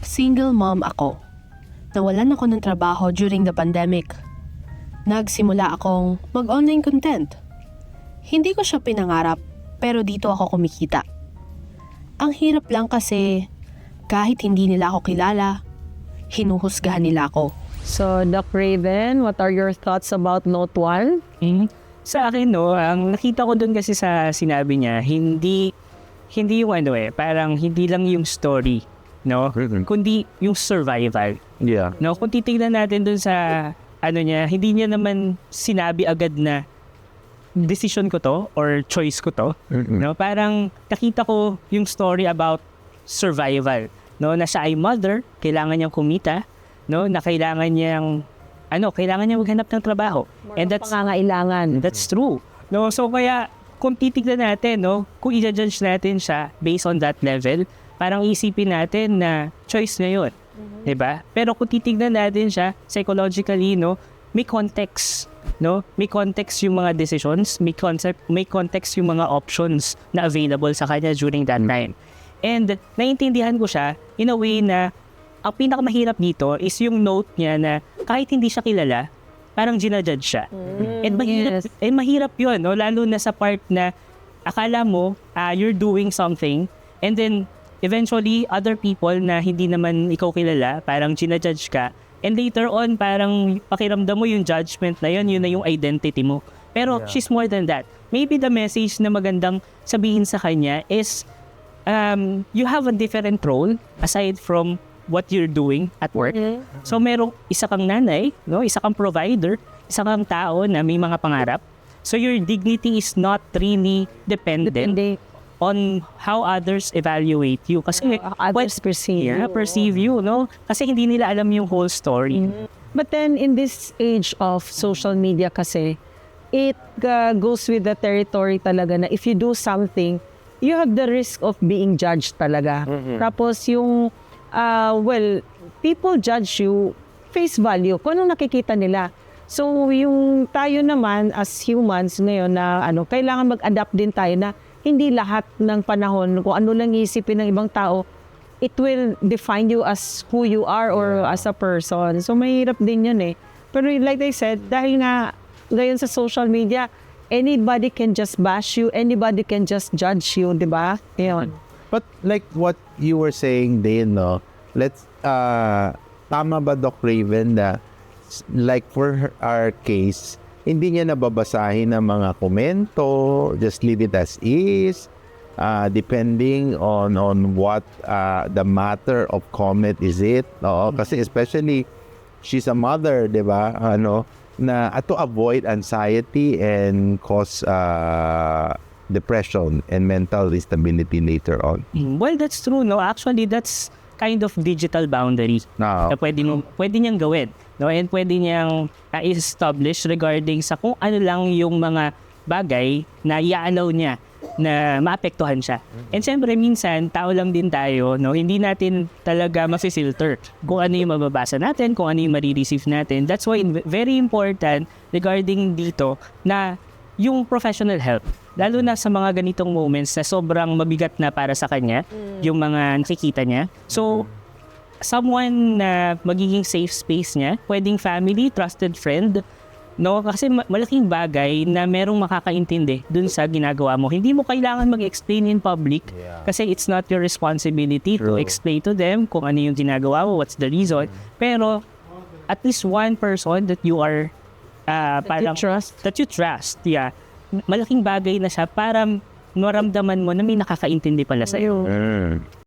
Single mom ako. Nawalan ako ng trabaho during the pandemic. Nagsimula akong mag-online content. Hindi ko siya pinangarap, pero dito ako kumikita. Ang hirap lang kasi kahit hindi nila ako kilala, hinuhusgahan nila ako. So, Doc Raven, what are your thoughts about Note 1? Sa akin, no, ang nakita ko dun kasi sa sinabi niya, hindi yung parang hindi lang yung story, no? Kundi yung survival. Yeah. No, kung titignan natin dun sa niya, hindi niya naman sinabi agad na decision ko to or choice ko to. No, parang nakita ko yung story about survival, no, na siya ay mother, kailangan niyang kumita, no, na kailangan niyang maghanap ng trabaho. And that's Pangangailangan. That's true. No, so kaya kung titignan natin, no, kung i-judge natin siya based on that level, parang isipin natin na choice niya 'yon. 'Di ba? Pero kung titignan natin siya psychologically, no, may context, no? May context yung mga decisions, may context yung mga options na available sa kanya during that time. And naiintindihan ko siya in a way na ang pinakamahirap dito is yung note niya na kahit hindi siya kilala, parang ginajudge siya. And mahirap yun, no? Lalo na sa part na akala mo you're doing something and then eventually other people na hindi naman ikaw kilala, parang ginajudge ka. And later on, parang pakiramdam mo yung judgment na yun na yung identity mo. Pero she's more than that. Maybe the message na magandang sabihin sa kanya is you have a different role aside from what you're doing at work. So merong isa kang nanay, no, isa kang provider, isa kang tao na may mga pangarap. So your dignity is not really dependent on how others evaluate you. Kasi Others perceive you, no? Kasi hindi nila alam yung whole story. But then, in this age of social media kasi, it goes with the territory talaga na if you do something, you have the risk of being judged talaga. Tapos yung, people judge you face value, kung anong nakikita nila. So, yung tayo naman as humans ngayon na kailangan mag-adapt din tayo na hindi lahat ng panahon, kung ano lang isipin ng ibang tao, it will define you as who you are or as a person. So, mahirap din yun eh. Pero like I said, dahil nga ngayon sa social media, anybody can just bash you, anybody can just judge you, di ba? Yun. But like what you were saying din, no? Tama ba, Doc Raven, na like for our case, hindi niya nababasahin ang mga komento, just leave it as is, depending on what the matter of comment is it. Kasi especially, she's a mother, di ba? Na to avoid anxiety and cause depression and mental instability later on. Well, that's true, no? Actually, that's kind of digital boundary na pwede niyang gawin, no? And pwede niyang establish regarding sa kung ano lang yung mga bagay na i-allow niya na maapektuhan siya. And siyempre, minsan, tao lang din tayo, no? Hindi natin talaga ma-filter kung ano yung mababasa natin, kung ano yung marireceive natin. That's why very important regarding dito na yung professional help. Lalo na sa mga ganitong moments na sobrang mabigat na para sa kanya, yung mga nakikita niya. So, someone na magiging safe space niya, pwedeng family, trusted friend, no? Kasi malaking bagay na merong makakaintindi dun sa ginagawa mo. Hindi mo kailangan mag-explain in public kasi it's not your responsibility to explain to them kung ano yung ginagawa mo, what's the reason. Pero, at least one person that you are that you trust, malaking bagay na siya para maramdaman mo na may nakakaintindi pala sa'yo.